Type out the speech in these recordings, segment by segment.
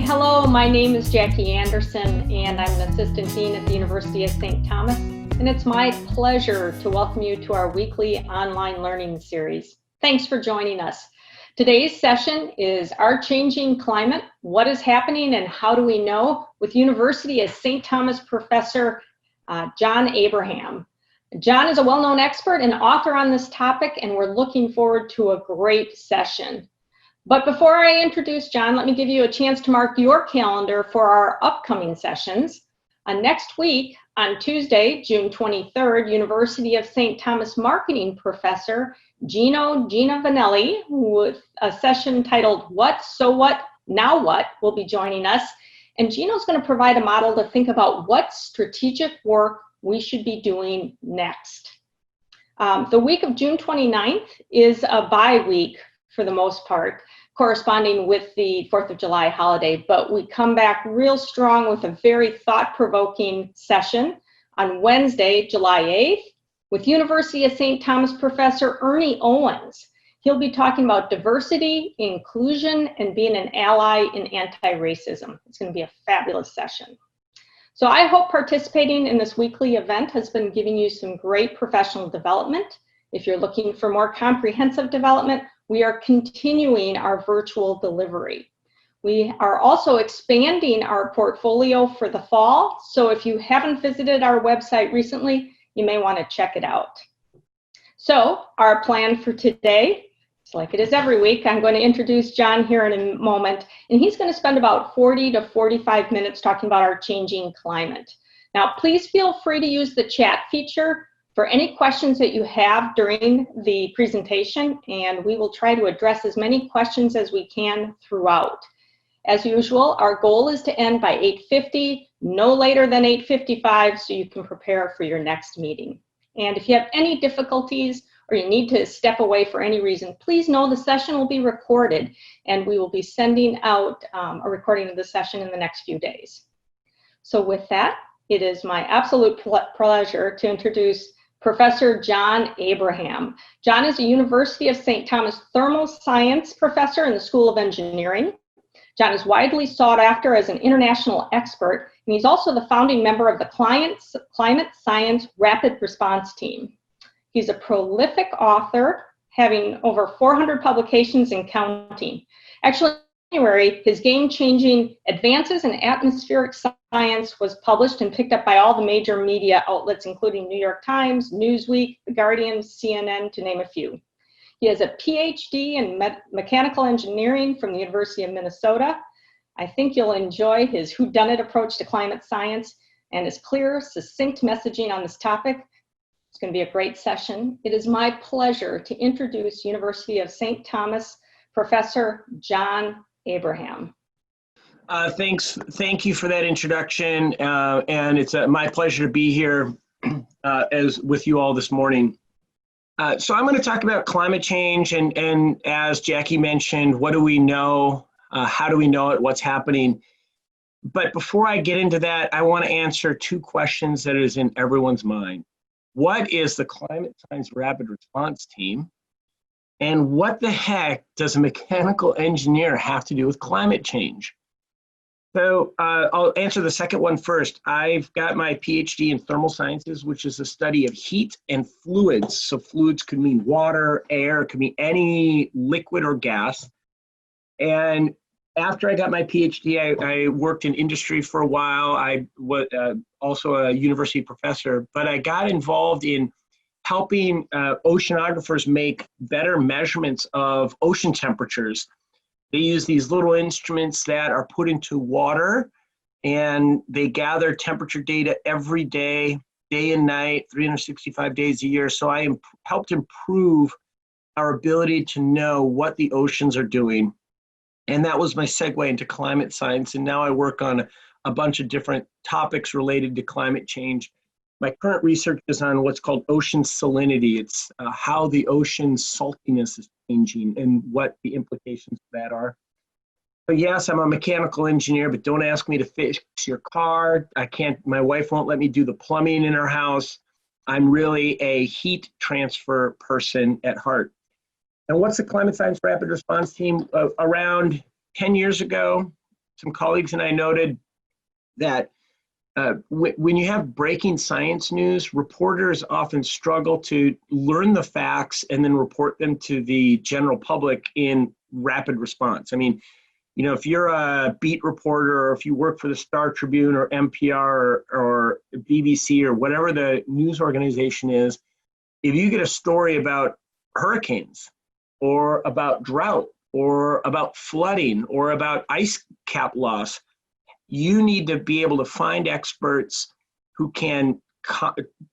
Hello, my name is Jackie Anderson, and I'm an assistant dean at the University of St. Thomas, and it's my pleasure to welcome you to our weekly online learning series. Thanks for joining us. Today's session is Our Changing Climate, What is Happening and How Do We Know? With University of St. Thomas professor John Abraham. John is a well-known expert and author on this topic, and we're looking forward to a great session. But before I introduce John, let me give you a chance to mark your calendar for our upcoming sessions. Next week, on Tuesday, June 23rd, University of St. Thomas marketing professor Gina Vanelli, with a session titled What, So What, Now What, will be joining us. And Gino's going to provide a model to think about what strategic work we should be doing next. The week of June 29th is a bye week for the most part, corresponding with the 4th of July holiday, but we come back real strong with a very thought-provoking session on Wednesday, July 8th, with University of St. Thomas professor Ernie Owens. He'll be talking about diversity, inclusion, and being an ally in anti-racism. It's going to be a fabulous session. So I hope participating in this weekly event has been giving you some great professional development. If you're looking for more comprehensive development, we are continuing our virtual delivery. We are also expanding our portfolio for the fall, so if you haven't visited our website recently, you may want to check it out. So our plan for today, it's like it is every week, I'm going to introduce John here in a moment, and he's going to spend about 40 to 45 minutes talking about our changing climate. Now, please feel free to use the chat feature for any questions that you have during the presentation, and we will try to address as many questions as we can throughout. As usual, our goal is to end by 8:50, no later than 8:55, so you can prepare for your next meeting. And if you have any difficulties or you need to step away for any reason, please know the session will be recorded, and we will be sending out a recording of the session in the next few days. So with that, it is my absolute pleasure to introduce Professor John Abraham. John is a University of St. Thomas thermal science professor in the School of Engineering. John is widely sought after as an international expert, and he's also the founding member of the Climate Science Rapid Response Team. He's a prolific author, having over 400 publications and counting. Actually, in January, his game-changing Advances in Atmospheric Science was published and picked up by all the major media outlets, including New York Times, Newsweek, The Guardian, CNN, to name a few. He has a PhD in mechanical engineering from the University of Minnesota. I think you'll enjoy his whodunit approach to climate science and his clear, succinct messaging on this topic. It's going to be a great session. It is my pleasure to introduce University of St. Thomas Professor John Abraham. Thank you for that introduction, and it's my pleasure to be here as with you all this morning. So I'm going to talk about climate change, and as Jackie mentioned, what do we know? How do we know it? What's happening? But before I get into that, I want to answer two questions that is in everyone's mind. What is the Climate Science Rapid Response Team? And what the heck does a mechanical engineer have to do with climate change? So I'll answer the second one first. I've got my PhD in thermal sciences, which is the study of heat and fluids. So fluids could mean water, air, could mean any liquid or gas. And after I got my PhD, I worked in industry for a while. I was also a university professor, but I got involved in helping oceanographers make better measurements of ocean temperatures. They use these little instruments that are put into water, and they gather temperature data every day, day and night, 365 days a year. So I helped improve our ability to know what the oceans are doing. And that was my segue into climate science. And now I work on a bunch of different topics related to climate change. My current research is on what's called ocean salinity. It's how the ocean's saltiness is changing and what the implications of that are. So yes, I'm a mechanical engineer, but don't ask me to fix your car. My wife won't let me do the plumbing in her house. I'm really a heat transfer person at heart. And what's the Climate Science Rapid Response Team? Around 10 years ago, some colleagues and I noted that when you have breaking science news, reporters often struggle to learn the facts and then report them to the general public in rapid response. I mean, you know, if you're a beat reporter or if you work for the Star Tribune or NPR or BBC or whatever the news organization is, if you get a story about hurricanes or about drought or about flooding or about ice cap loss, you need to be able to find experts who can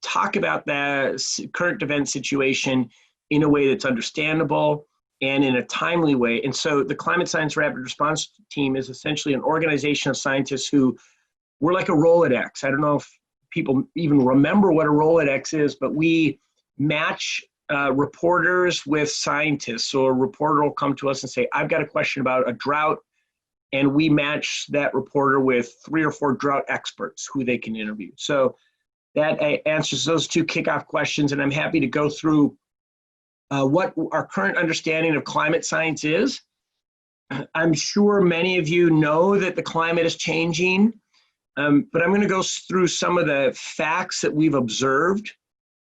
talk about the current event situation in a way that's understandable and in a timely way. And so the Climate Science Rapid Response Team is essentially an organization of scientists who, we're like a Rolodex. I don't know if people even remember what a Rolodex is, but we match reporters with scientists. So a reporter will come to us and say, I've got a question about a drought, and we match that reporter with 3 or 4 drought experts who they can interview. So that answers those 2 kickoff questions, and I'm happy to go through what our current understanding of climate science is. I'm sure many of you know that the climate is changing, but I'm going to go through some of the facts that we've observed,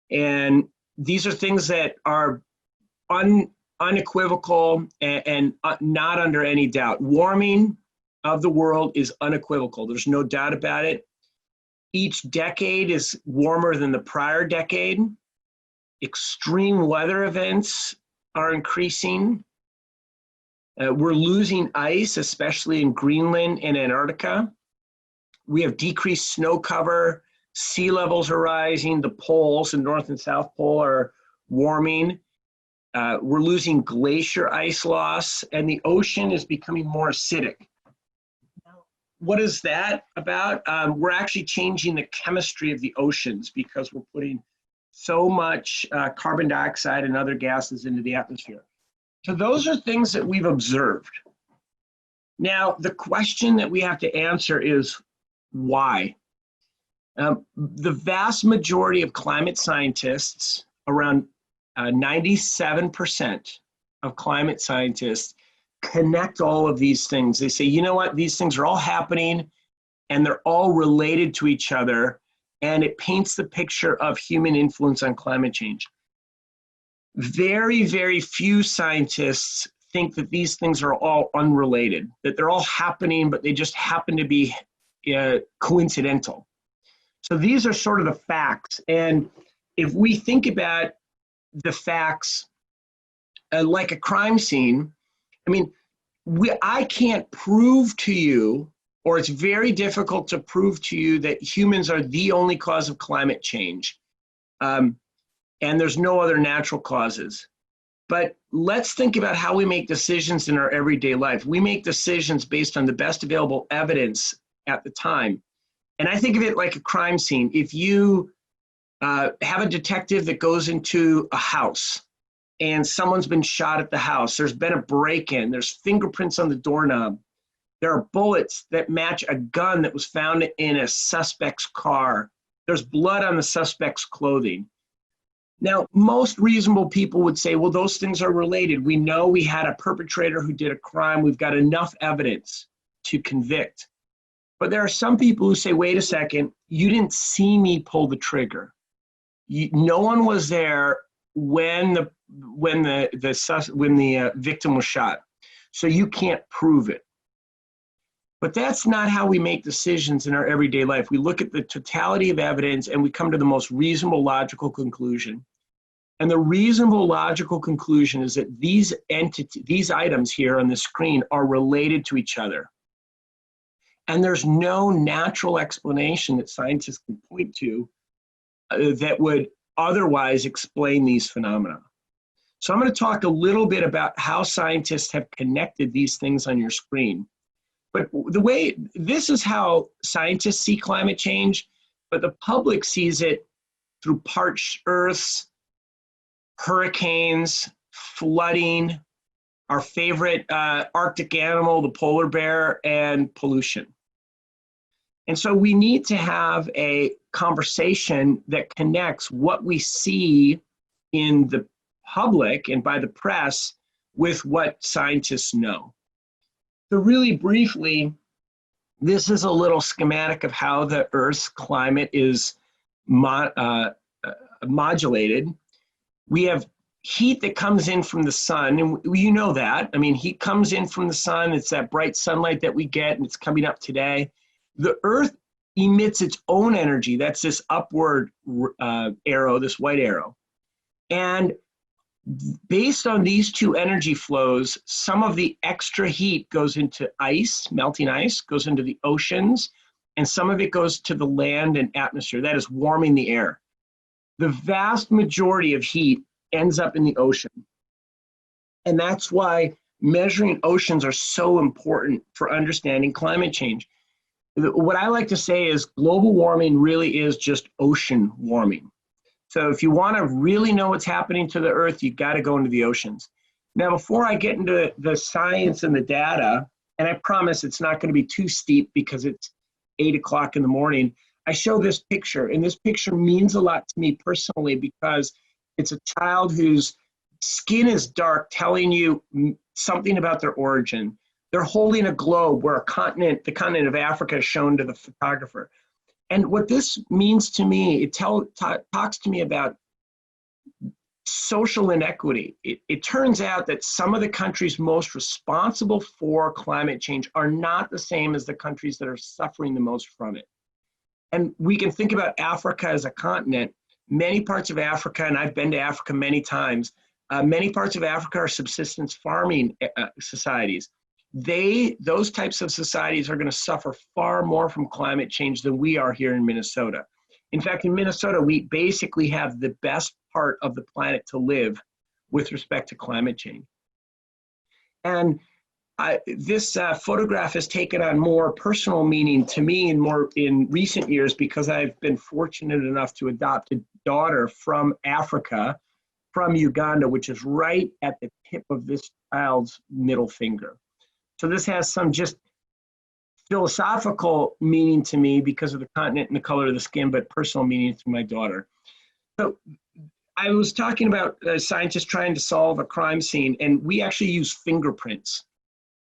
and these are things that are unequivocal and not under any doubt. Warming of the world is unequivocal. There's no doubt about it. Each decade is warmer than the prior decade. Extreme weather events are increasing. We're losing ice, especially in Greenland and Antarctica. We have decreased snow cover. Sea levels are rising. The poles, the North and South Pole, are warming. We're losing glacier ice loss, and the ocean is becoming more acidic. What is that about? We're actually changing the chemistry of the oceans because we're putting so much carbon dioxide and other gases into the atmosphere. So those are things that we've observed. Now, the question that we have to answer is why? The vast majority of climate scientists, around 97% of climate scientists, connect all of these things. They say, you know what, these things are all happening and they're all related to each other, and it paints the picture of human influence on climate change. Very, very few scientists think that these things are all unrelated, that they're all happening, but they just happen to be coincidental. So these are sort of the facts. And if we think about the facts like a crime scene, I mean, I can't prove to you, or it's very difficult to prove to you, that humans are the only cause of climate change. And there's no other natural causes. But let's think about how we make decisions in our everyday life. We make decisions based on the best available evidence at the time. And I think of it like a crime scene. If you have a detective that goes into a house and someone's been shot at the house, there's been a break-in, there's fingerprints on the doorknob, there are bullets that match a gun that was found in a suspect's car, there's blood on the suspect's clothing. Now, most reasonable people would say, well, those things are related. We know we had a perpetrator who did a crime. We've got enough evidence to convict. But there are some people who say, wait a second, you didn't see me pull the trigger. No one was there when the victim was shot, so you can't prove it. But that's not how we make decisions in our everyday life. We look at the totality of evidence and we come to the most reasonable logical conclusion. And the reasonable logical conclusion is that these items here on the screen are related to each other. And there's no natural explanation that scientists can point to that would otherwise explain these phenomena. So I'm going to talk a little bit about how scientists have connected these things on your screen. But this is how scientists see climate change, but the public sees it through parched earths, hurricanes, flooding, our favorite Arctic animal, the polar bear, and pollution. And so we need to have a conversation that connects what we see in the public and by the press with what scientists know. So really briefly, This is a little schematic of how the Earth's climate is modulated. We have heat that comes in from the sun, and you know that. I mean, heat comes in from the sun. It's that bright sunlight that we get, and it's coming up today. The Earth emits its own energy. That's this upward arrow, this white arrow. And based on these two energy flows, some of the extra heat goes into ice, melting ice, goes into the oceans, and some of it goes to the land and atmosphere. That is warming the air. The vast majority of heat ends up in the ocean. And that's why measuring oceans are so important for understanding climate change. What I like to say is global warming really is just ocean warming. So if you want to really know what's happening to the Earth, you've got to go into the oceans. Now, before I get into the science and the data, and I promise it's not going to be too steep because it's 8 o'clock in the morning, I show this picture, and this picture means a lot to me personally because it's a child whose skin is dark telling you something about their origin. They're holding a globe where a continent, the continent of Africa, is shown to the photographer. And what this means to me, it talks to me about social inequity. It turns out that some of the countries most responsible for climate change are not the same as the countries that are suffering the most from it. And we can think about Africa as a continent. Many parts of Africa, and I've been to Africa many times, many parts of Africa are subsistence farming societies. Those types of societies are going to suffer far more from climate change than we are here in Minnesota. In fact, in Minnesota, we basically have the best part of the planet to live with respect to climate change. And this photograph has taken on more personal meaning to me in recent years because I've been fortunate enough to adopt a daughter from Africa, from Uganda, which is right at the tip of this child's middle finger. So this has some just philosophical meaning to me because of the continent and the color of the skin, but personal meaning to my daughter. So I was talking about scientists trying to solve a crime scene, and we actually use fingerprints.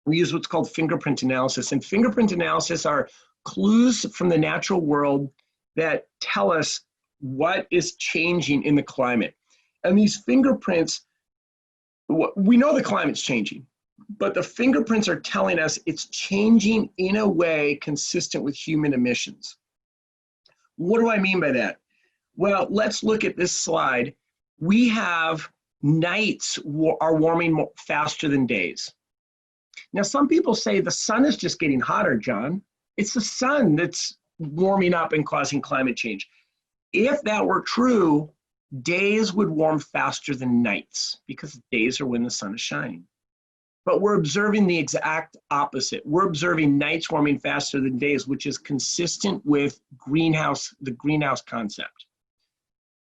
We use what's called fingerprint analysis. And fingerprint analysis are clues from the natural world that tell us what is changing in the climate. And these fingerprints, we know the climate's changing, but the fingerprints are telling us it's changing in a way consistent with human emissions. What do I mean by that? Well, let's look at this slide. We have nights are warming faster than days. Now, some people say the sun is just getting hotter, John. It's the sun that's warming up and causing climate change. If that were true, days would warm faster than nights because days are when the sun is shining. But we're observing the exact opposite. We're observing nights warming faster than days, which is consistent with the greenhouse concept.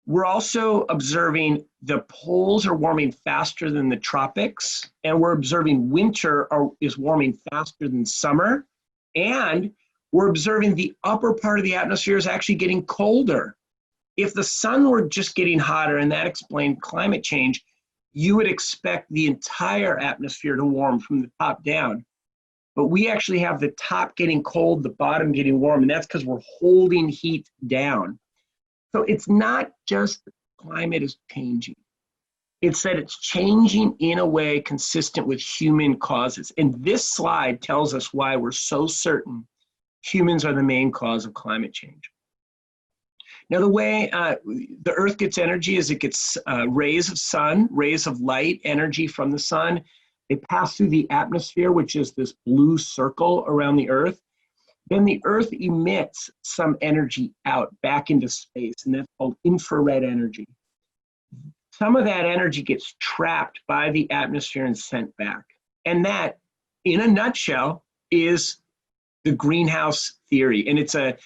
We're also observing the poles are warming faster than the tropics, and we're observing winter is warming faster than summer, and we're observing the upper part of the atmosphere is actually getting colder. If the sun were just getting hotter and that explained climate change, you would expect the entire atmosphere to warm from the top down. But we actually have the top getting cold, the bottom getting warm, and that's because we're holding heat down. So it's not just the climate is changing. It's that it's changing in a way consistent with human causes. And this slide tells us why we're so certain humans are the main cause of climate change. Now, the way the Earth gets energy is it gets rays of sun, rays of light, energy from the sun. They pass through the atmosphere, which is this blue circle around the Earth. Then the Earth emits some energy out back into space, and that's called infrared energy. Some of that energy gets trapped by the atmosphere and sent back. And that, in a nutshell, is the greenhouse theory. And it's a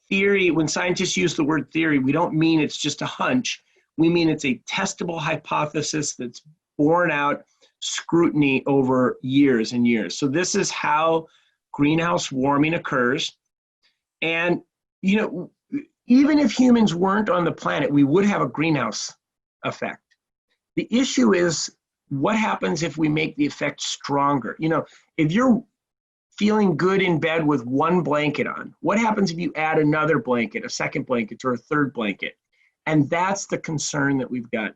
theory, when scientists use the word theory, we don't mean it's just a hunch. We mean it's a testable hypothesis that's borne out scrutiny over years and years. So this is how greenhouse warming occurs. And, you know, even if humans weren't on the planet, we would have a greenhouse effect. The issue is what happens if we make the effect stronger? You know, if you're feeling good in bed with one blanket on. What happens if you add another blanket, a second blanket, or a third blanket? And that's the concern that we've got.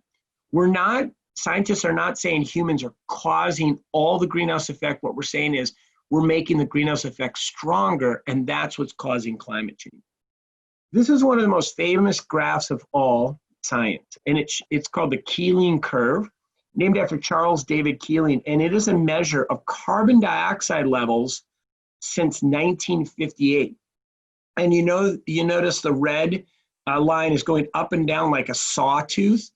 Scientists are not saying humans are causing all the greenhouse effect. What we're saying is we're making the greenhouse effect stronger, and that's what's causing climate change. This is one of the most famous graphs of all science, and it's called the Keeling curve, named after Charles David Keeling, and it is a measure of carbon dioxide levels since 1958. And you notice the red line is going up and down like a sawtooth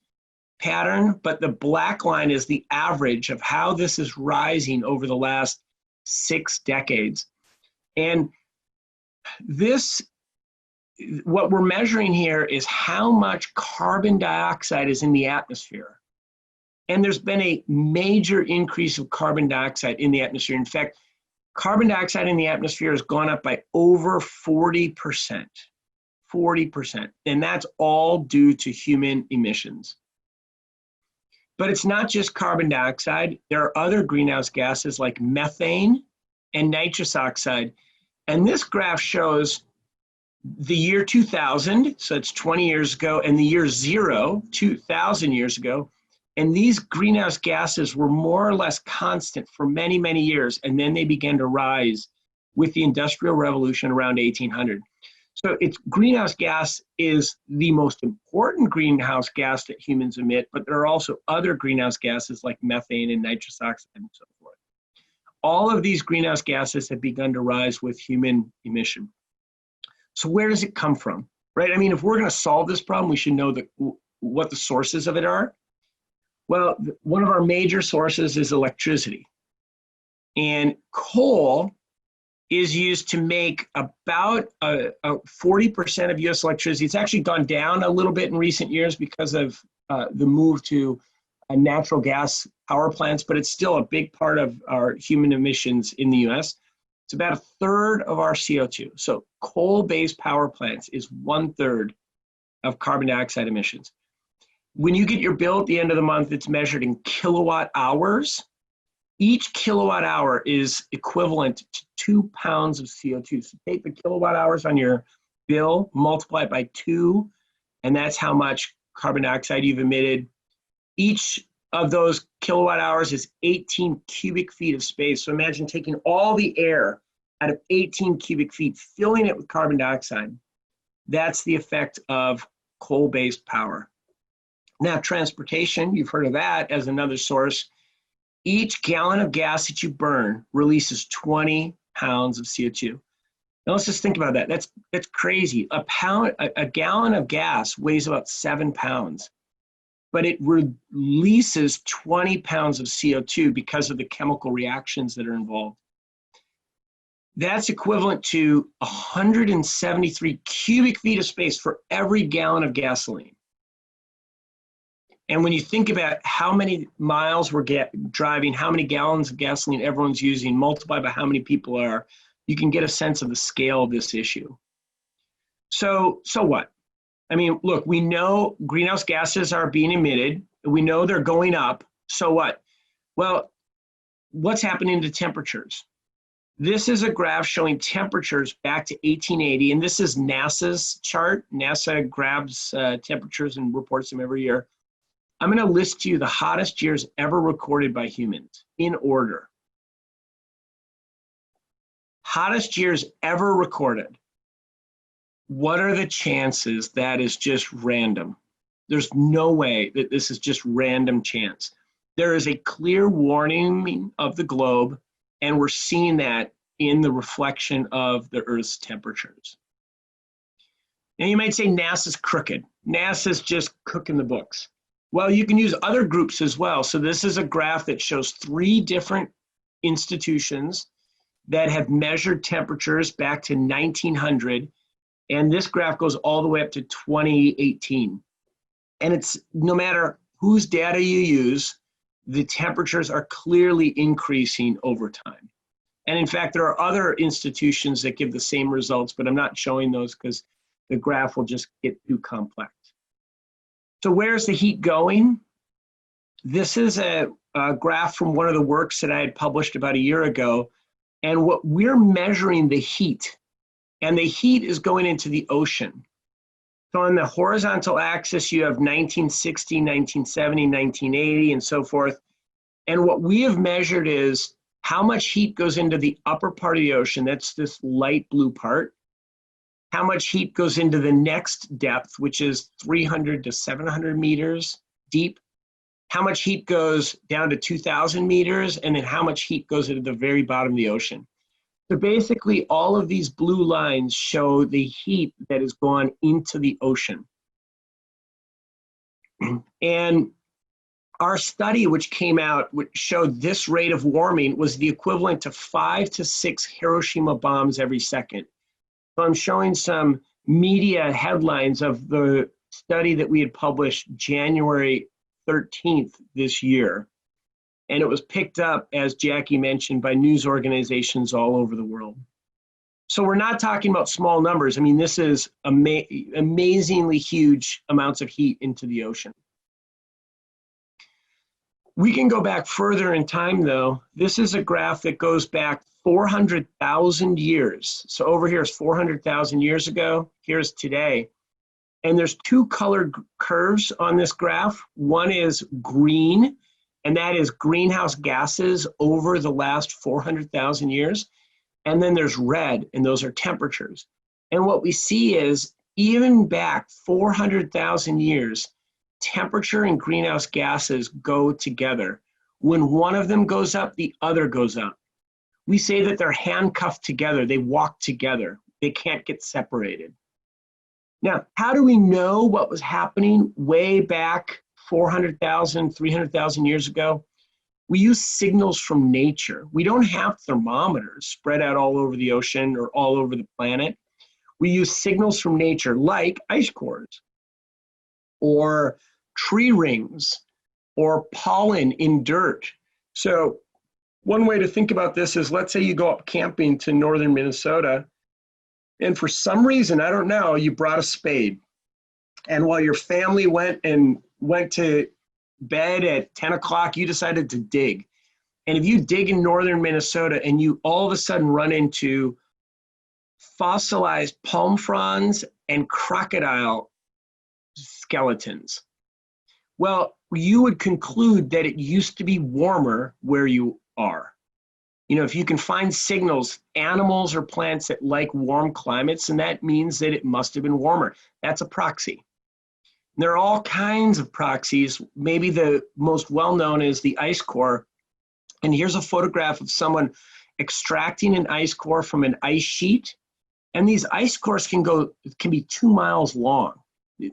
pattern, but the black line is the average of how this is rising over the last 6 decades. And what we're measuring here is how much carbon dioxide is in the atmosphere. And there's been a major increase of carbon dioxide in the atmosphere. In fact, carbon dioxide in the atmosphere has gone up by over 40%. 40%. And that's all due to human emissions. But it's not just carbon dioxide. There are other greenhouse gases like methane and nitrous oxide. And this graph shows the year 2000, so it's 20 years ago, and the year 0, 2,000 years ago. And these greenhouse gases were more or less constant for many, many years. And then they began to rise with the Industrial Revolution around 1800. So greenhouse gas is the most important greenhouse gas that humans emit, but there are also other greenhouse gases like methane and nitrous oxide and so forth. All of these greenhouse gases have begun to rise with human emission. So where does it come from, right? I mean, if we're going to solve this problem, we should know what the sources of it are. Well, one of our major sources is electricity. And coal is used to make about 40% of US electricity. It's actually gone down a little bit in recent years because of the move to natural gas power plants, but it's still a big part of our human emissions in the US. It's about 1/3 of our CO2. So coal-based power plants is 1/3 of carbon dioxide emissions. When you get your bill at the end of the month, it's measured in kilowatt hours. Each kilowatt hour is equivalent to 2 pounds of CO2. So take the kilowatt hours on your bill, multiply it by 2, and that's how much carbon dioxide you've emitted. Each of those kilowatt hours is 18 cubic feet of space. So imagine taking all the air out of 18 cubic feet, filling it with carbon dioxide. That's the effect of coal-based power. Now, transportation, you've heard of that as another source. Each gallon of gas that you burn releases 20 pounds of CO2. Now let's just think about that. That's crazy. A gallon of gas weighs about 7 pounds, but it releases 20 pounds of CO2 because of the chemical reactions that are involved. That's equivalent to 173 cubic feet of space for every gallon of gasoline. And when you think about how many miles we're driving, how many gallons of gasoline everyone's using, multiplied by how many people are, you can get a sense of the scale of this issue. So what? I mean, look, we know greenhouse gases are being emitted. We know they're going up. So what? Well, what's happening to temperatures? This is a graph showing temperatures back to 1880, and this is NASA's chart. NASA grabs temperatures and reports them every year. I'm going to list to you the hottest years ever recorded by humans in order. Hottest years ever recorded. What are the chances that is just random? There's no way that this is just random chance. There is a clear warning of the globe, and we're seeing that in the reflection of the Earth's temperatures. Now you might say NASA's crooked. NASA's just cooking the books. Well, you can use other groups as well. So this is a graph that shows 3 different institutions that have measured temperatures back to 1900. And this graph goes all the way up to 2018. And it's no matter whose data you use, the temperatures are clearly increasing over time. And in fact, there are other institutions that give the same results, but I'm not showing those because the graph will just get too complex. So where's the heat going? This is a graph from one of the works that I had published about a year ago. And what we're measuring the heat, and the heat is going into the ocean. So on the horizontal axis, you have 1960, 1970, 1980, and so forth. And what we have measured is how much heat goes into the upper part of the ocean. That's this light blue part. How much heat goes into the next depth, which is 300 to 700 meters deep. How much heat goes down to 2,000 meters, and then how much heat goes into the very bottom of the ocean. So basically, all of these blue lines show the heat that has gone into the ocean. And our study, which came out, which showed this rate of warming was the equivalent to 5 to 6 Hiroshima bombs every second. So I'm showing some media headlines of the study that we had published January 13th this year. And it was picked up, as Jackie mentioned, by news organizations all over the world. So we're not talking about small numbers. I mean, this is amazingly huge amounts of heat into the ocean. We can go back further in time, though. This is a graph that goes back 400,000 years. So over here is 400,000 years ago. Here's today. And there's two colored curves on this graph. One is green, and that is greenhouse gases over the last 400,000 years. And then there's red, and those are temperatures. And what we see is even back 400,000 years, temperature and greenhouse gases go together. When one of them goes up, the other goes up. We say that they're handcuffed together. They walk together. They can't get separated. Now, how do we know what was happening way back 400,000, 300,000 years ago? We use signals from nature. We don't have thermometers spread out all over the ocean or all over the planet. We use signals from nature like ice cores or tree rings or pollen in dirt. So one way to think about this is, let's say you go up camping to northern Minnesota, and for some reason, I don't know, you brought a spade. And while your family went to bed at 10 o'clock, you decided to dig. And if you dig in northern Minnesota and you all of a sudden run into fossilized palm fronds and crocodile skeletons, well, you would conclude that it used to be warmer where you are. You know, if you can find signals, animals or plants that like warm climates, and that means that it must have been warmer. That's a proxy. There are all kinds of proxies. Maybe the most well-known is the ice core. And here's a photograph of someone extracting an ice core from an ice sheet. And these ice cores can be 2 miles long.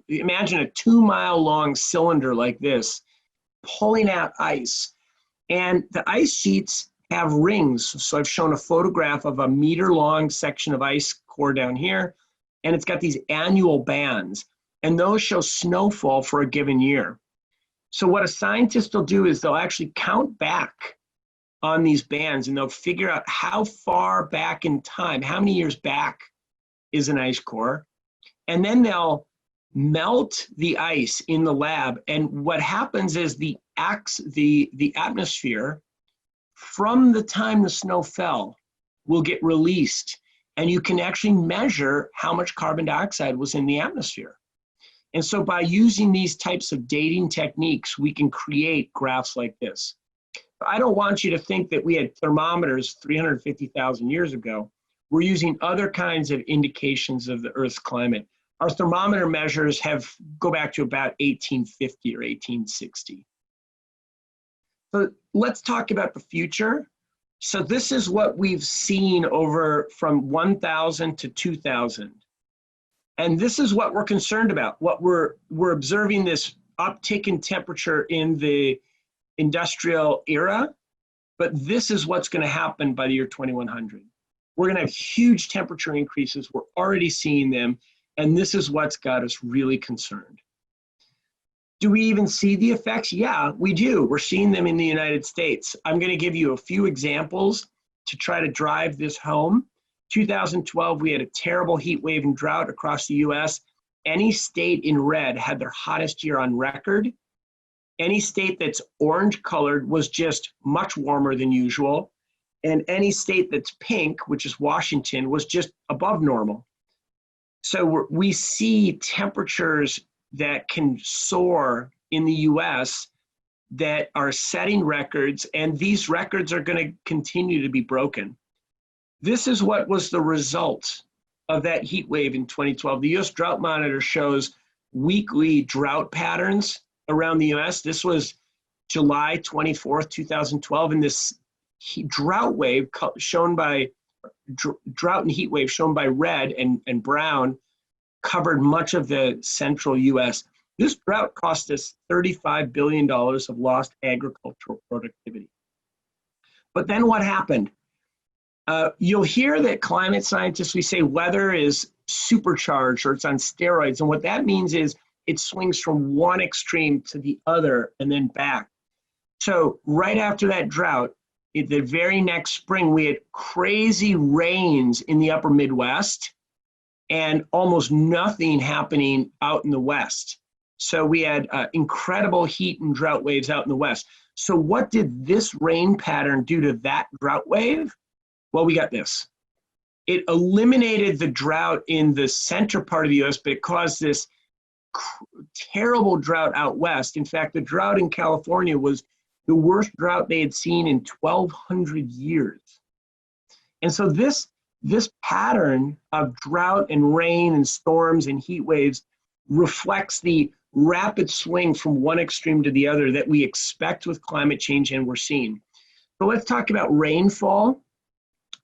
Imagine a 2-mile long cylinder like this, pulling out ice. And the ice sheets have rings. So I've shown a photograph of a meter-long section of ice core down here, and it's got these annual bands. And those show snowfall for a given year. So what a scientist will do is they'll actually count back on these bands, and they'll figure out how far back in time, how many years back is an ice core. And then they'll melt the ice in the lab. And what happens is the atmosphere from the time the snow fell will get released. And you can actually measure how much carbon dioxide was in the atmosphere. And so by using these types of dating techniques, we can create graphs like this. I don't want you to think that we had thermometers 350,000 years ago. We're using other kinds of indications of the Earth's climate. Our thermometer measures go back to about 1850 or 1860. So let's talk about the future. So this is what we've seen over from 1,000 to 2,000. And this is what we're concerned about. What we're observing this uptick in temperature in the industrial era, but this is what's going to happen by the year 2100. We're going to have huge temperature increases. We're already seeing them, and this is what's got us really concerned. Do we even see the effects? Yeah, we do. We're seeing them in the United States. I'm going to give you a few examples to try to drive this home. 2012, we had a terrible heat wave and drought across the US. Any state in red had their hottest year on record. Any state that's orange colored was just much warmer than usual. And any state that's pink, which is Washington, was just above normal. So we see temperatures that can soar in the US that are setting records, and these records are going to continue to be broken. This is what was the result of that heat wave in 2012. The US Drought Monitor shows weekly drought patterns around the US. This was July 24th, 2012, and this drought wave shown by drought and heat wave shown by red and brown covered much of the central US. This drought cost us $35 billion of lost agricultural productivity. But then what happened? You'll hear that climate scientists, we say weather is supercharged or it's on steroids. And what that means is it swings from one extreme to the other and then back. So right after that drought, the very next spring, we had crazy rains in the upper Midwest and almost nothing happening out in the West. So we had incredible heat and drought waves out in the West. So what did this rain pattern do to that drought wave? Well, we got this. It eliminated the drought in the center part of the US, but it caused this terrible drought out west. In fact, the drought in California was the worst drought they had seen in 1,200 years. And so this pattern of drought and rain and storms and heat waves reflects the rapid swing from one extreme to the other that we expect with climate change and we're seeing. So let's talk about rainfall.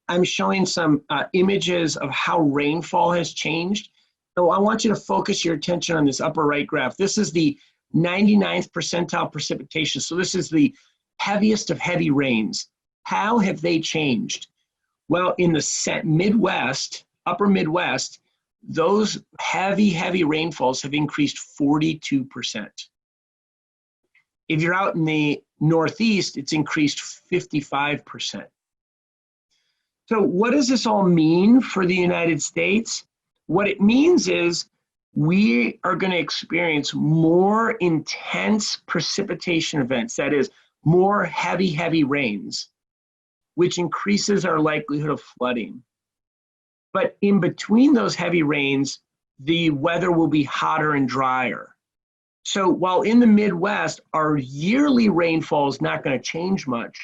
I'm showing some images of how rainfall has changed. So I want you to focus your attention on this upper right graph. This is the 99th percentile precipitation. So this is the heaviest of heavy rains. How have they changed? Well, in the Midwest, upper Midwest, those heavy rainfalls have increased 42%. If you're out in the Northeast, it's increased 55%. So what does this all mean for the United States? What it means is we are going to experience more intense precipitation events, that is, more heavy rains, which increases our likelihood of flooding. But in between those heavy rains, the weather will be hotter and drier. So while in the Midwest, our yearly rainfall is not going to change much,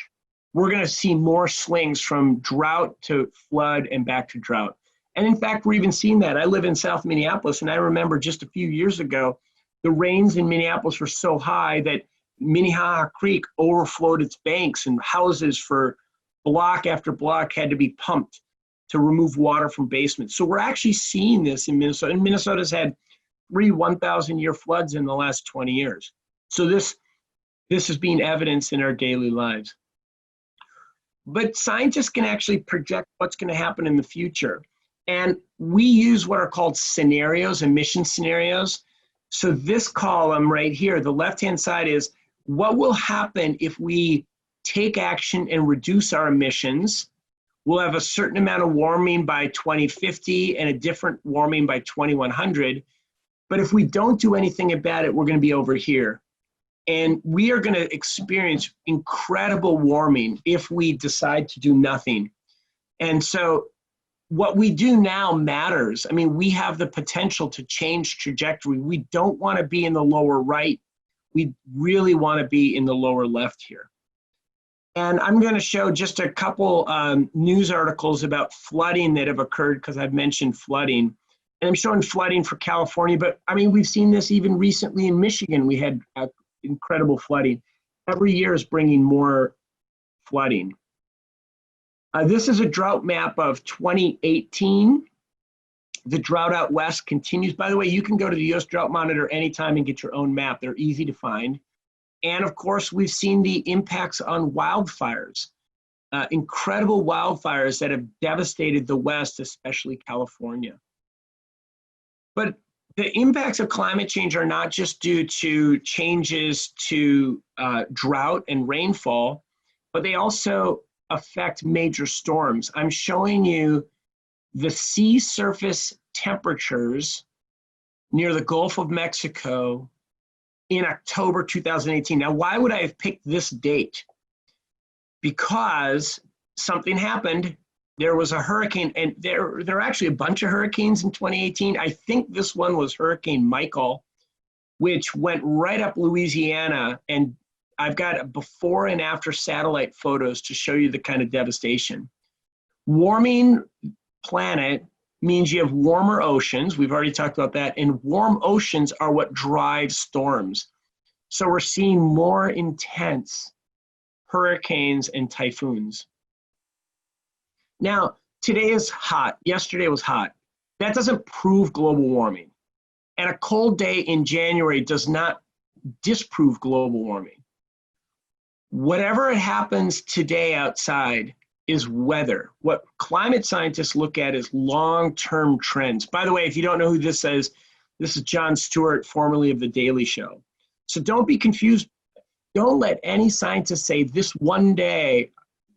we're going to see more swings from drought to flood and back to drought. And in fact, we're even seeing that. I live in South Minneapolis, and I remember just a few years ago, the rains in Minneapolis were so high that Minnehaha Creek overflowed its banks, and houses for block after block had to be pumped to remove water from basements. So we're actually seeing this in Minnesota. And Minnesota's had 3 1,000-year floods in the last 20 years. So this is being evidenced in our daily lives. But scientists can actually project what's going to happen in the future. And we use what are called scenarios, emission scenarios. So this column right here, the left-hand side, is what will happen if we take action and reduce our emissions. We'll have a certain amount of warming by 2050 and a different warming by 2100. But if we don't do anything about it, we're going to be over here. And we are going to experience incredible warming if we decide to do nothing. And so what we do now matters. I mean, we have the potential to change trajectory. We don't want to be in the lower right. We really want to be in the lower left here. And I'm going to show just a couple news articles about flooding that have occurred, because I've mentioned flooding. And I'm showing flooding for California, but I mean, we've seen this even recently in Michigan. We had incredible flooding. Every year is bringing more flooding. This is a drought map of 2018. The drought out west continues. By the way, you can go to the US Drought Monitor anytime and get your own map. They're easy to find. And of course, we've seen the impacts on wildfires, incredible wildfires that have devastated the West, especially California. But the impacts of climate change are not just due to changes to drought and rainfall, but they also affect major storms. I'm showing you the sea surface temperatures near the Gulf of Mexico in October 2018. Now, why would I have picked this date? Because something happened. There was a hurricane, and there are actually a bunch of hurricanes in 2018. I think this one was Hurricane Michael, which went right up Louisiana, and I've got before and after satellite photos to show you the kind of devastation. Warming planet means you have warmer oceans. We've already talked about that, and warm oceans are what drive storms. So we're seeing more intense hurricanes and typhoons. Now, today is hot. Yesterday was hot. That doesn't prove global warming. And a cold day in January does not disprove global warming. Whatever happens today outside is weather. What climate scientists look at is long-term trends. By the way, if you don't know who this is Jon Stewart, formerly of The Daily Show. So don't be confused. Don't let any scientist say this one day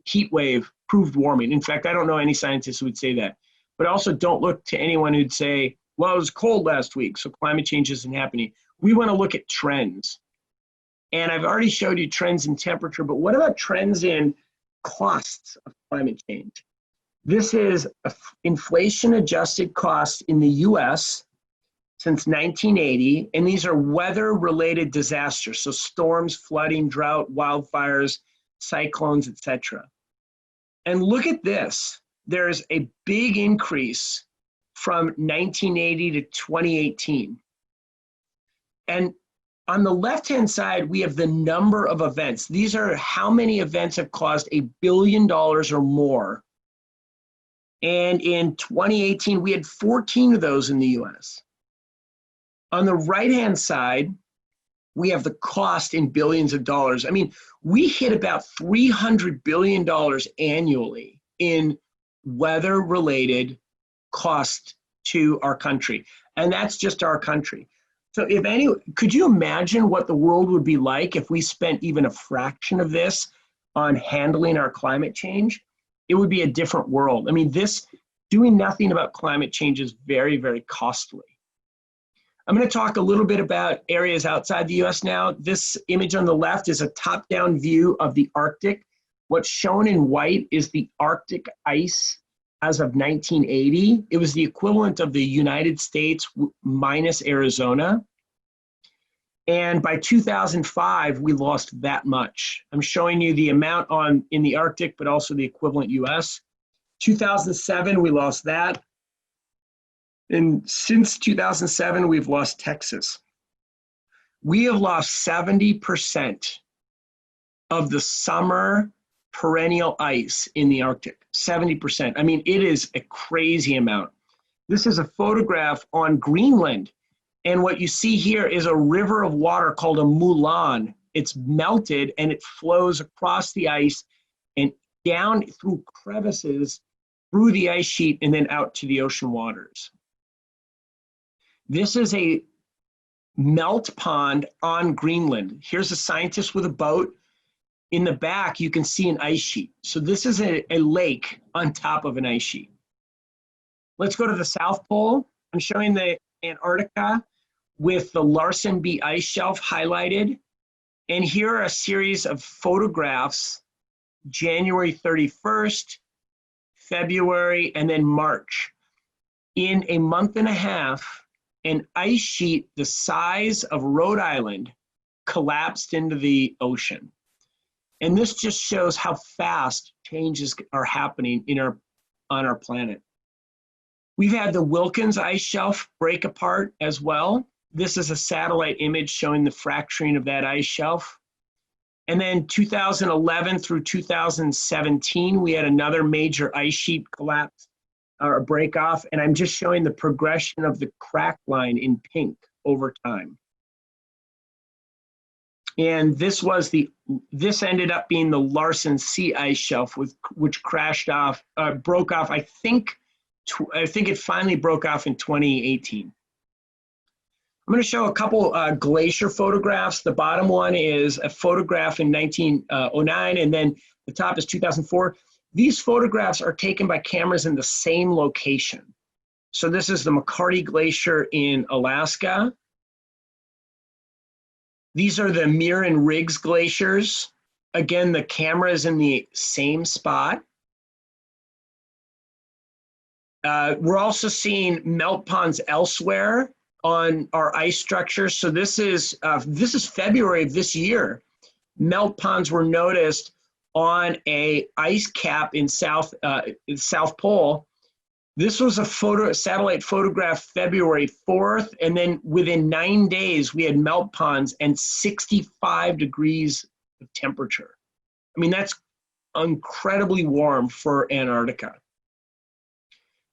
heat wave proved warming. In fact, I don't know any scientists who would say that. But also don't look to anyone who'd say, well, it was cold last week, so climate change isn't happening. We want to look at trends. And I've already showed you trends in temperature, but what about trends in costs of climate change? This is inflation-adjusted costs in the US since 1980, and these are weather-related disasters, so storms, flooding, drought, wildfires, cyclones, etc. And look at this. There's a big increase from 1980 to 2018. And on the left-hand side, we have the number of events. These are how many events have caused $1 billion or more. And in 2018, we had 14 of those in the US. On the right-hand side, we have the cost in billions of dollars. I mean, we hit about $300 billion annually in weather-related cost to our country. And that's just our country. So could you imagine what the world would be like if we spent even a fraction of this on handling our climate change? It would be a different world. I mean, doing nothing about climate change is very, very costly. I'm going to talk a little bit about areas outside the US now. This image on the left is a top-down view of the Arctic. What's shown in white is the Arctic ice as of 1980. It was the equivalent of the United States minus Arizona. And by 2005, we lost that much. I'm showing you the amount in the Arctic, but also the equivalent US. 2007, we lost that. And since 2007, we've lost Texas. We have lost 70% of the summer perennial ice in the Arctic, 70%. I mean, it is a crazy amount. This is a photograph on Greenland. And what you see here is a river of water called a moulin. It's melted and it flows across the ice and down through crevices, through the ice sheet, and then out to the ocean waters. This is a melt pond on Greenland. Here's a scientist with a boat. In the back, you can see an ice sheet. So this is a lake on top of an ice sheet. Let's go to the South Pole. I'm showing the Antarctica with the Larsen B ice shelf highlighted. And here are a series of photographs, January 31st, February, and then March. In a month and a half, an ice sheet the size of Rhode Island collapsed into the ocean. And this just shows how fast changes are happening on our planet. We've had the Wilkins ice shelf break apart as well. This is a satellite image showing the fracturing of that ice shelf. And then 2011 through 2017, we had another major ice sheet collapse or break off. And I'm just showing the progression of the crack line in pink over time. And this ended up being the Larsen C ice shelf, which broke off. I think it finally broke off in 2018. I'm going to show a couple glacier photographs. The bottom one is a photograph in 1909, and then the top is 2004. These photographs are taken by cameras in the same location. So this is the McCarty Glacier in Alaska. These are the Muir and Riggs glaciers. Again, the camera is in the same spot. We're also seeing melt ponds elsewhere on our ice structures. So this is February of this year. Melt ponds were noticed on a ice cap in South Pole. This was a satellite photograph February 4th, and then within 9 days we had melt ponds and 65 degrees of temperature. I mean, that's incredibly warm for Antarctica.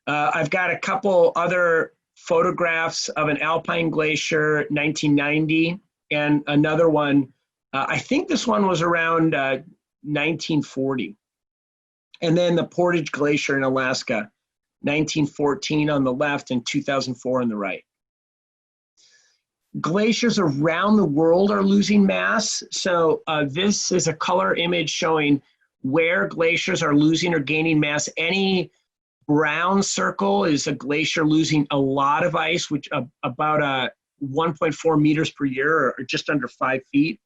I've got a couple other photographs of an alpine glacier, 1990, and another one, I think this one was around 1940. And then the Portage Glacier in Alaska, 1914 on the left and 2004 on the right. Glaciers around the world are losing mass. So this is a color image showing where glaciers are losing or gaining mass. Any brown circle is a glacier losing a lot of ice, which about 1.4 meters per year, or just under 5 feet.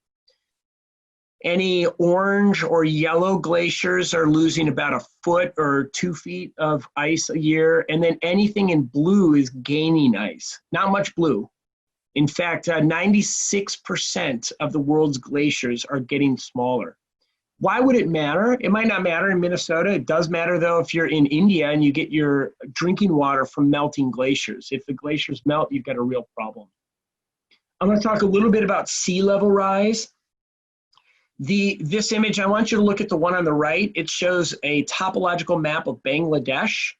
Any orange or yellow glaciers are losing about 1 foot or 2 feet of ice a year. And then anything in blue is gaining ice. Not much blue. In fact, 96% of the world's glaciers are getting smaller. Why would it matter? It might not matter in Minnesota. It does matter, though, if you're in India and you get your drinking water from melting glaciers. If the glaciers melt, you've got a real problem. I'm going to talk a little bit about sea level rise. This image, I want you to look at the one on the right. It shows a topological map of Bangladesh,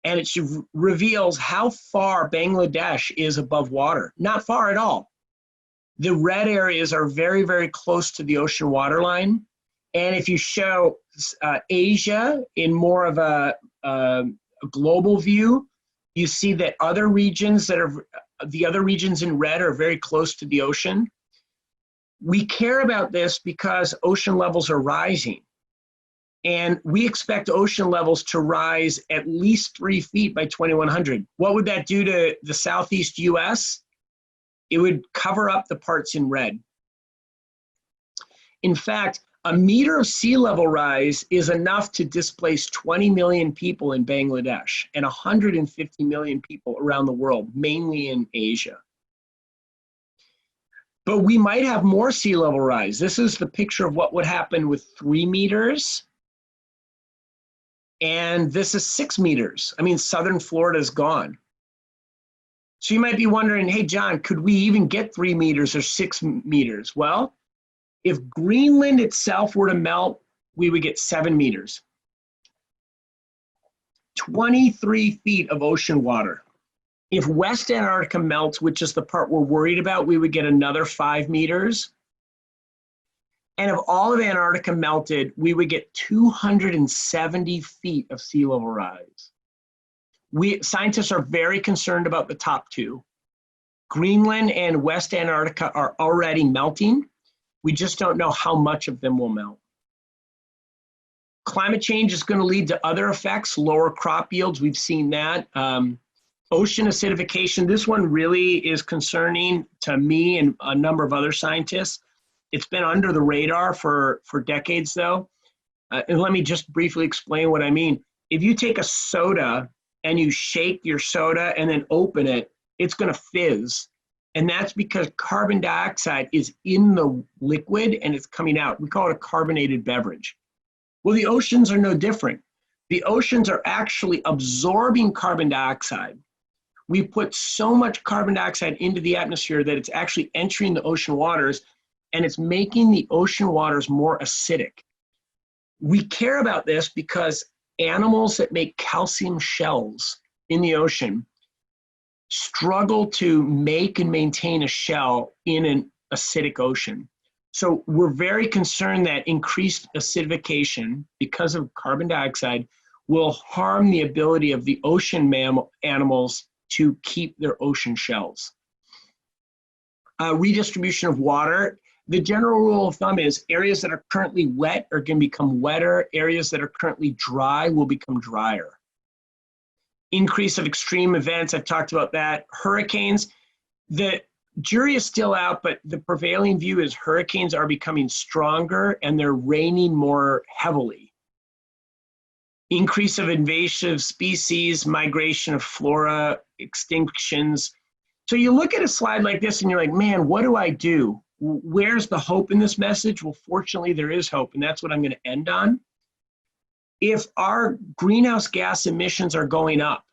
and it reveals how far Bangladesh is above water. Not far at all. The red areas are very, very close to the ocean waterline. And if you show Asia in more of a global view, you see that other regions the other regions in red are very close to the ocean. We care about this because ocean levels are rising. And we expect ocean levels to rise at least 3 feet by 2100. What would that do to the southeast US? It would cover up the parts in red. In fact, a meter of sea level rise is enough to displace 20 million people in Bangladesh and 150 million people around the world, mainly in Asia. But we might have more sea level rise. This is the picture of what would happen with 3 meters. And this is 6 meters. I mean, southern Florida is gone. So you might be wondering, hey, John, could we even get 3 meters or 6 meters? Well, if Greenland itself were to melt, we would get 7 meters. 23 feet of ocean water. If West Antarctica melts, which is the part we're worried about, we would get another 5 meters. And if all of Antarctica melted, we would get 270 feet of sea level rise. Scientists are very concerned about the top two. Greenland and West Antarctica are already melting. We just don't know how much of them will melt. Climate change is going to lead to other effects, lower crop yields. We've seen that. Ocean acidification, this one really is concerning to me and a number of other scientists. It's been under the radar for decades, though. And let me just briefly explain what I mean. If you take a soda and you shake your soda and then open it, it's going to fizz. And that's because carbon dioxide is in the liquid and it's coming out. We call it a carbonated beverage. Well, the oceans are no different. The oceans are actually absorbing carbon dioxide. We put so much carbon dioxide into the atmosphere that it's actually entering the ocean waters, and it's making the ocean waters more acidic. We care about this because animals that make calcium shells in the ocean struggle to make and maintain a shell in an acidic ocean. So we're very concerned that increased acidification because of carbon dioxide will harm the ability of the ocean animals to keep their ocean shells. Redistribution of water. The general rule of thumb is areas that are currently wet are going to become wetter. Areas that are currently dry will become drier. Increase of extreme events, I've talked about that. Hurricanes, the jury is still out, but the prevailing view is hurricanes are becoming stronger and they're raining more heavily. increase of invasive species, migration of flora, extinctions. So you look at a slide like this and you're like, man, what do I do? Where's the hope in this message? Well, fortunately, there is hope, and that's what I'm going to end on. If our greenhouse gas emissions are going up,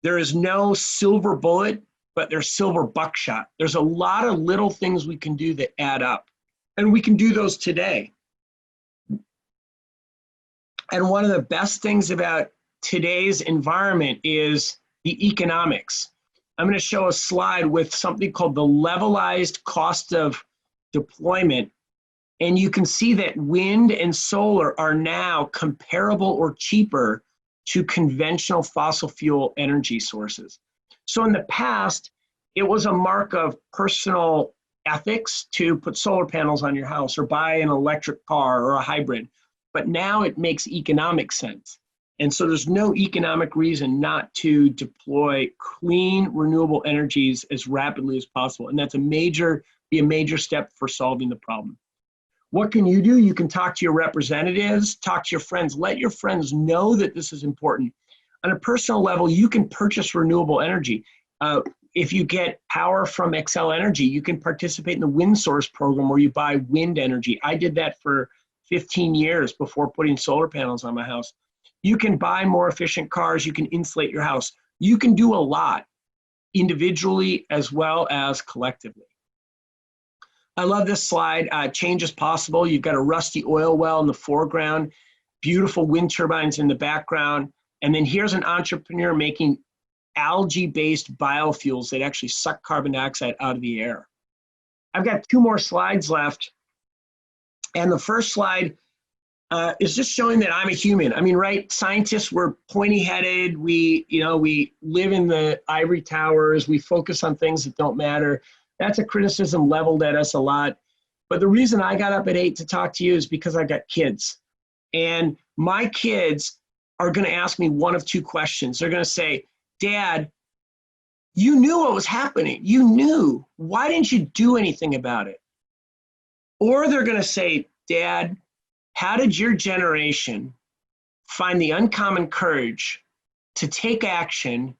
there is no silver bullet, but there's silver buckshot. There's a lot of little things we can do that add up, and we can do those today. And one of the best things about today's environment is the economics. I'm going to show a slide with something called the levelized cost of deployment. And you can see that wind and solar are now comparable or cheaper to conventional fossil fuel energy sources. So in the past, it was a mark of personal ethics to put solar panels on your house or buy an electric car or a hybrid. But now it makes economic sense. And so there's no economic reason not to deploy clean, renewable energies as rapidly as possible. And that's be a major step for solving the problem. What can you do? You can talk to your representatives, talk to your friends, let your friends know that this is important. On a personal level, you can purchase renewable energy. If you get power from Xcel Energy, you can participate in the wind source program where you buy wind energy. I did that for 15 years before putting solar panels on my house. You can buy more efficient cars. You can insulate your house. You can do a lot individually as well as collectively. I love this slide. Change is possible. You've got a rusty oil well in the foreground, beautiful wind turbines in the background. And then here's an entrepreneur making algae-based biofuels that actually suck carbon dioxide out of the air. I've got 2 more slides left. And the first slide is just showing that I'm a human. I mean, right? Scientists were pointy-headed. We live in the ivory towers. We focus on things that don't matter. That's a criticism leveled at us a lot. But the reason I got up at 8 to talk to you is because I got kids. And my kids are going to ask me one of 2 questions. They're going to say, Dad, you knew what was happening. You knew. Why didn't you do anything about it? Or they're going to say, Dad, how did your generation find the uncommon courage to take action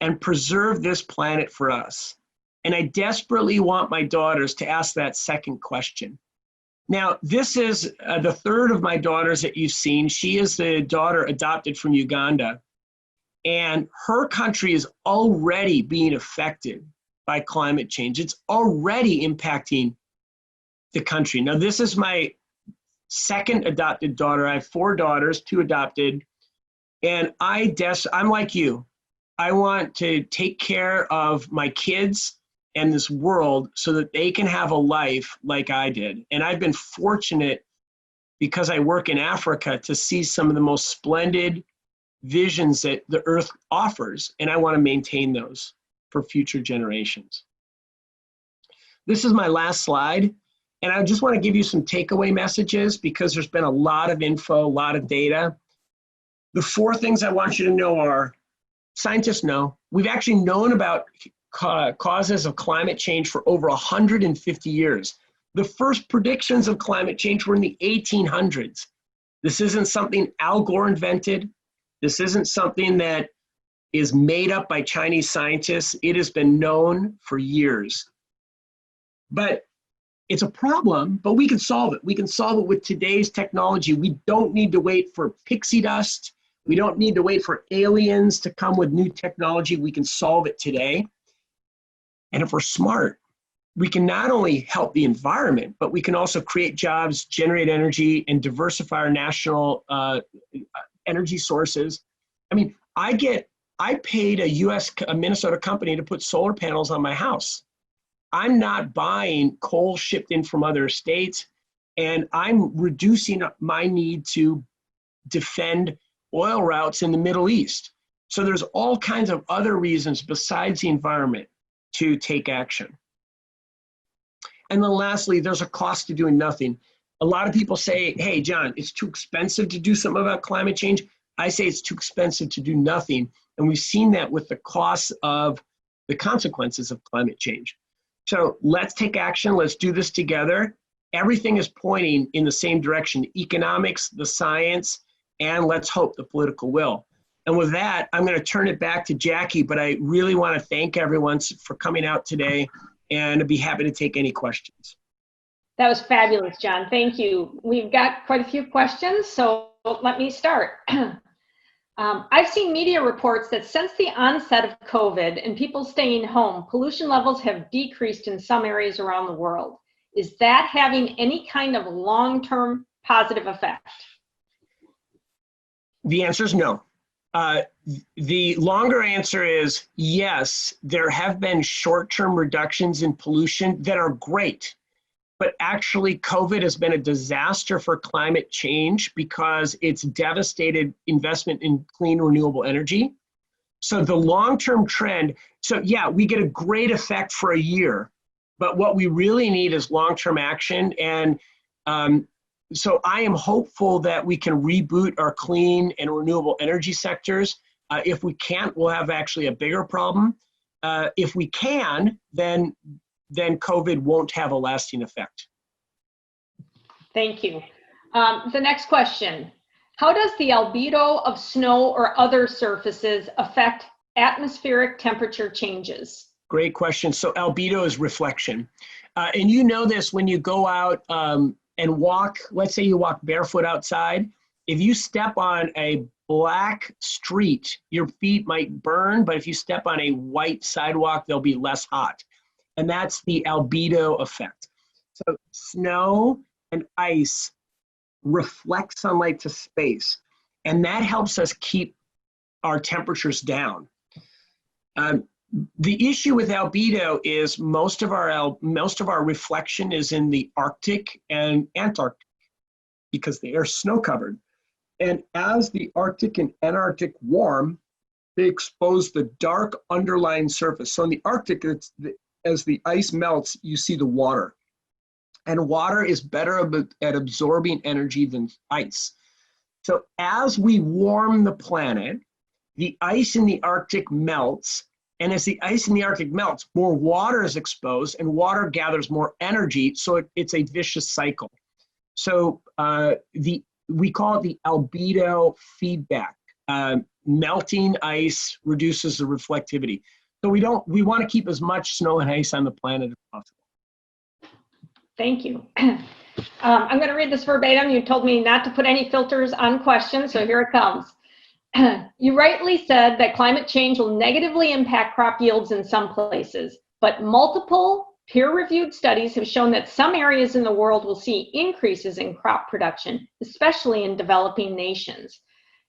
and preserve this planet for us? And I desperately want my daughters to ask that second question. Now, this is the third of my daughters that you've seen. She is the daughter adopted from Uganda. And her country is already being affected by climate change. It's already impacting the country. Now, this is my second adopted daughter. I have 4 daughters, 2 adopted. And I'm like you. I want to take care of my kids and this world so that they can have a life like I did. And I've been fortunate, because I work in Africa, to see some of the most splendid visions that the earth offers, and I want to maintain those for future generations. This is my last slide, and I just want to give you some takeaway messages because there's been a lot of info, a lot of data. The 4 things I want you to know are, scientists know, we've actually known about causes of climate change for over 150 years. The first predictions of climate change were in the 1800s. This isn't something Al Gore invented. This isn't something that is made up by Chinese scientists. It has been known for years. But it's a problem, but we can solve it. We can solve it with today's technology. We don't need to wait for pixie dust. We don't need to wait for aliens to come with new technology. We can solve it today. And if we're smart, we can not only help the environment, but we can also create jobs, generate energy, and diversify our national energy sources. I mean, I paid a Minnesota company to put solar panels on my house. I'm not buying coal shipped in from other states, and I'm reducing my need to defend oil routes in the Middle East. So there's all kinds of other reasons besides the environment to take action. And then lastly, there's a cost to doing nothing. A lot of people say, hey, John, it's too expensive to do something about climate change. I say it's too expensive to do nothing. And we've seen that with the costs of the consequences of climate change. So let's take action. Let's do this together. Everything is pointing in the same direction. Economics, the science, and let's hope the political will. And with that, I'm going to turn it back to Jackie, but I really want to thank everyone for coming out today, and I'd be happy to take any questions. That was fabulous, John. Thank you. We've got quite a few questions, so let me start. I've seen media reports that since the onset of COVID and people staying home, pollution levels have decreased in some areas around the world. Is that having any kind of long-term positive effect? The answer is no. The longer answer is yes, there have been short-term reductions in pollution that are great, but actually COVID has been a disaster for climate change because it's devastated investment in clean renewable energy. So the long-term trend, so yeah, we get a great effect for a year, but what we really need is long-term action. And so I am hopeful that we can reboot our clean and renewable energy sectors. If we can't, we'll have actually a bigger problem. If we can, then COVID won't have a lasting effect. Thank you. The next question. How does the albedo of snow or other surfaces affect atmospheric temperature changes? Great question. So albedo is reflection. And you know this when you go out and walk, let's say you walk barefoot outside. If you step on a black street, your feet might burn, but if you step on a white sidewalk, they'll be less hot. And that's the albedo effect. So snow and ice reflect sunlight to space, and that helps us keep our temperatures down. The issue with albedo is most of our reflection is in the Arctic and Antarctic because they are snow covered. And as the Arctic and Antarctic warm, they expose the dark underlying surface. So in the Arctic, as the ice melts, you see the water. And water is better at absorbing energy than ice. So as we warm the planet, the ice in the Arctic melts. And as the ice in the Arctic melts, more water is exposed and water gathers more energy. So it's a vicious cycle. So we call it the albedo feedback. Melting ice reduces the reflectivity. So we want to keep as much snow and ice on the planet as possible. Thank you. I'm going to read this verbatim. You told me not to put any filters on questions, so here it comes. You rightly said that climate change will negatively impact crop yields in some places, but multiple peer-reviewed studies have shown that some areas in the world will see increases in crop production, especially in developing nations.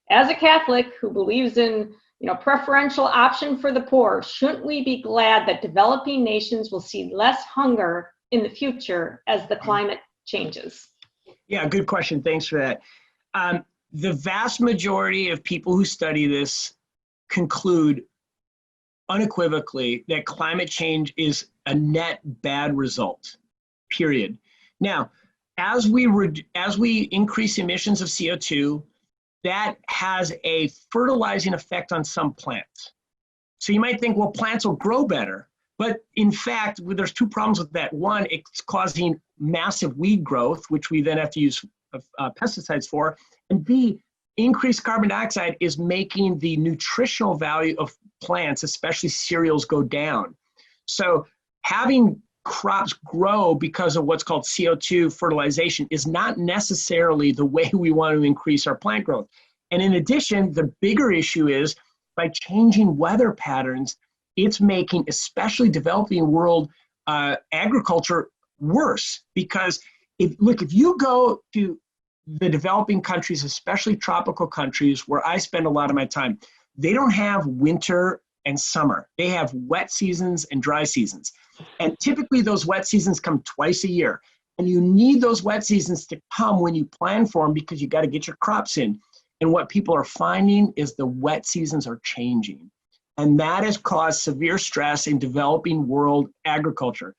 As a Catholic who believes in preferential option for the poor, shouldn't we be glad that developing nations will see less hunger in the future as the climate changes? Yeah, good question. Thanks for that. The vast majority of people who study this conclude unequivocally that climate change is a net bad result, period. Now, as we increase emissions of CO2, that has a fertilizing effect on some plants. So you might think, well, plants will grow better. But in fact, there's two problems with that. One, it's causing massive weed growth, which we then have to use pesticides for. And B, increased carbon dioxide is making the nutritional value of plants, especially cereals, go down. So having crops grow because of what's called CO2 fertilization is not necessarily the way we want to increase our plant growth. And in addition, the bigger issue is by changing weather patterns, it's making especially developing world agriculture worse. Because if you go to the developing countries, especially tropical countries where I spend a lot of my time, they don't have winter and summer. They have wet seasons and dry seasons. And typically those wet seasons come twice a year. And you need those wet seasons to come when you plan for them because you got to get your crops in. And what people are finding is the wet seasons are changing. And that has caused severe stress in developing world agriculture.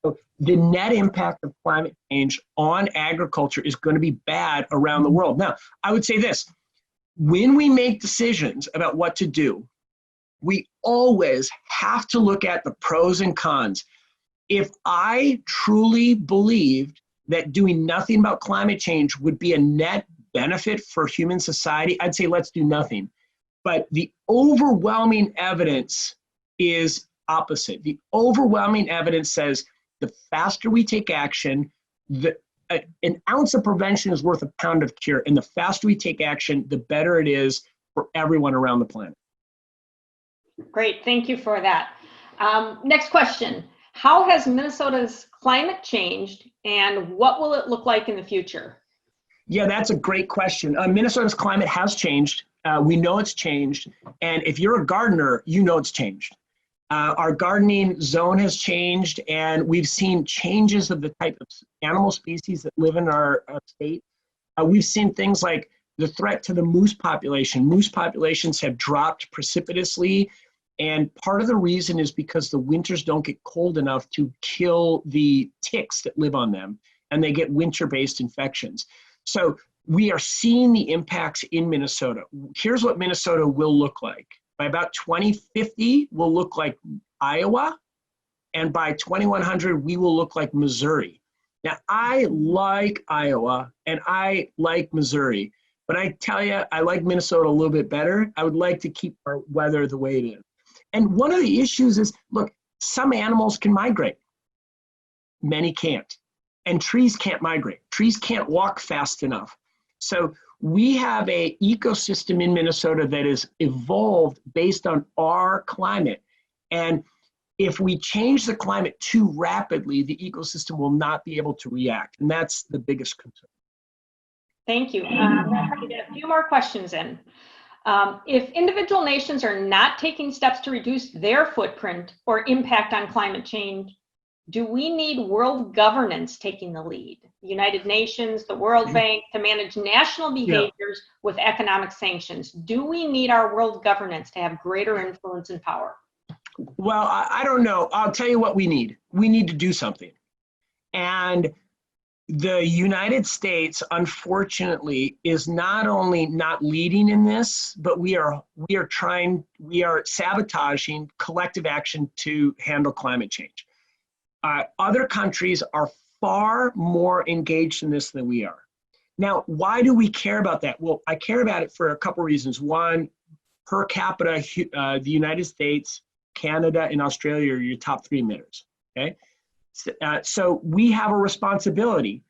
So the net impact of climate change on agriculture is going to be bad around the world. Now, I would say this, when we make decisions about what to do, we always have to look at the pros and cons. If I truly believed that doing nothing about climate change would be a net benefit for human society, I'd say let's do nothing. But the overwhelming evidence is opposite. The overwhelming evidence says the faster we take action, an ounce of prevention is worth a pound of cure. And the faster we take action, the better it is for everyone around the planet. Great, thank you for that. Next question. How has Minnesota's climate changed and what will it look like in the future? Yeah, that's a great question. Minnesota's climate has changed. We know it's changed. And if you're a gardener, you know it's changed. Our gardening zone has changed, and we've seen changes of the type of animal species that live in our state. We've seen things like the threat to the moose population. Moose populations have dropped precipitously, and part of the reason is because the winters don't get cold enough to kill the ticks that live on them, and they get winter-based infections. So we are seeing the impacts in Minnesota. Here's what Minnesota will look like. By about 2050, we'll look like Iowa, and by 2100, we will look like Missouri. Now, I like Iowa, and I like Missouri, but I tell you, I like Minnesota a little bit better. I would like to keep our weather the way it is. And one of the issues is, look, some animals can migrate. Many can't. And trees can't migrate. Trees can't walk fast enough. So we have an ecosystem in Minnesota that is evolved based on our climate. And if we change the climate too rapidly, the ecosystem will not be able to react. And that's the biggest concern. Thank you. I'm going to get a few more questions in. If individual nations are not taking steps to reduce their footprint or impact on climate change, do we need world governance taking the lead? The United Nations, the World Bank, to manage national behaviors with economic sanctions? Do we need our world governance to have greater influence and power? Well, I don't know. I'll tell you what we need. We need to do something. And the United States, unfortunately, is not only not leading in this, but we are sabotaging collective action to handle climate change. Other countries are far more engaged in this than we are. Now, why do we care about that? Well, I care about it for a couple reasons. One, per capita, the United States, Canada, and Australia are your top 3 emitters, okay? So we have a responsibility.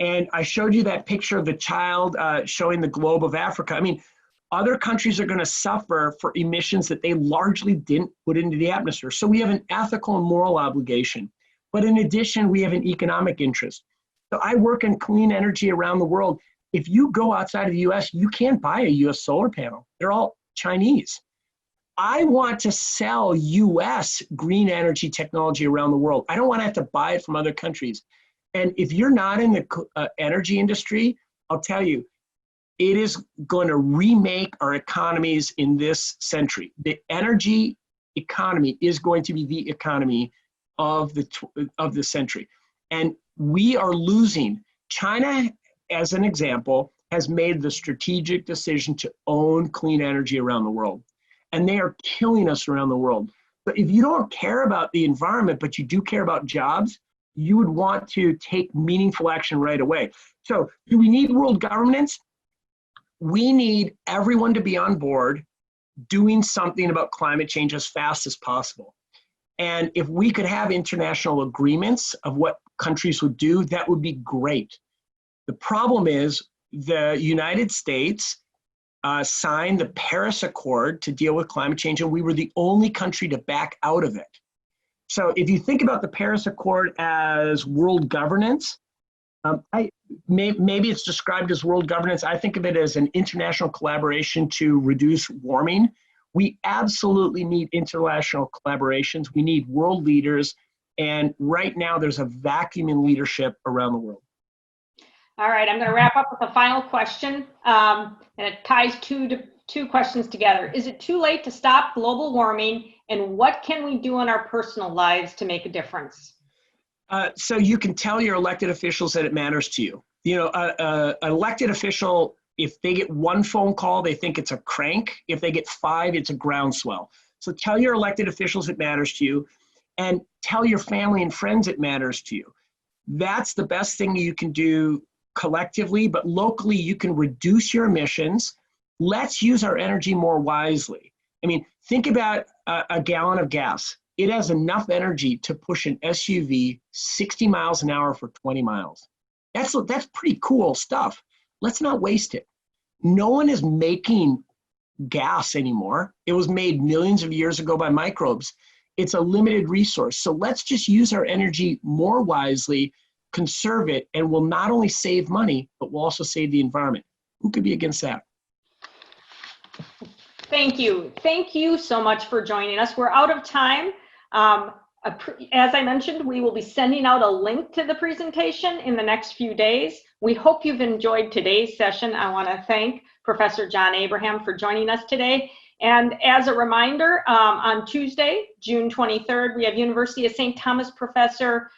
And I showed you that picture of the child showing the globe of Africa. I mean, other countries are gonna suffer for emissions that they largely didn't put into the atmosphere. So we have an ethical and moral obligation. But in addition, we have an economic interest. So I work in clean energy around the world. If you go outside of the US, you can't buy a US solar panel. They're all Chinese. I want to sell US green energy technology around the world. I don't want to have to buy it from other countries. And if you're not in the energy industry, I'll tell you, it is going to remake our economies in this century. The energy economy is going to be the economy of the century. And we are losing. China, as an example, has made the strategic decision to own clean energy around the world. And they are killing us around the world. But if you don't care about the environment, but you do care about jobs, you would want to take meaningful action right away. So do we need world governance? We need everyone to be on board doing something about climate change as fast as possible. And if we could have international agreements of what countries would do, that would be great. The problem is the United States signed the Paris Accord to deal with climate change, and we were the only country to back out of it. So if you think about the Paris Accord as world governance, maybe it's described as world governance. I think of it as an international collaboration to reduce warming. We absolutely need international collaborations. We need world leaders. And right now there's a vacuum in leadership around the world. All right, I'm going to wrap up with a final question, and it ties two questions together. Is it too late to stop global warming, and what can we do in our personal lives to make a difference? So you can tell your elected officials that it matters to you. You know, an elected official, if they get one phone call, they think it's a crank. If they get 5, it's a groundswell. So tell your elected officials it matters to you, and tell your family and friends it matters to you. That's the best thing you can do collectively, but locally you can reduce your emissions. Let's use our energy more wisely. I mean, think about a gallon of gas. It has enough energy to push an SUV 60 miles an hour for 20 miles. That's pretty cool stuff. Let's not waste it. No one is making gas anymore. It was made millions of years ago by microbes. It's a limited resource. So let's just use our energy more wisely, conserve it, and we'll not only save money, but we'll also save the environment. Who could be against that? Thank you. Thank you so much for joining us. We're out of time. As I mentioned, we will be sending out a link to the presentation in the next few days. We hope you've enjoyed today's session. I want to thank Professor John Abraham for joining us today. And as a reminder, on Tuesday, June 23rd, we have University of St. Thomas Professor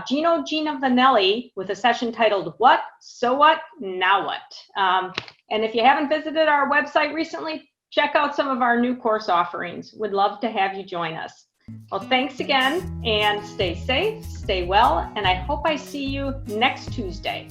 Gino Vanelli with a session titled What, So What, Now What? And if you haven't visited our website recently, check out some of our new course offerings. We'd love to have you join us. Well, thanks again, and stay safe, stay well, and I hope I see you next Tuesday.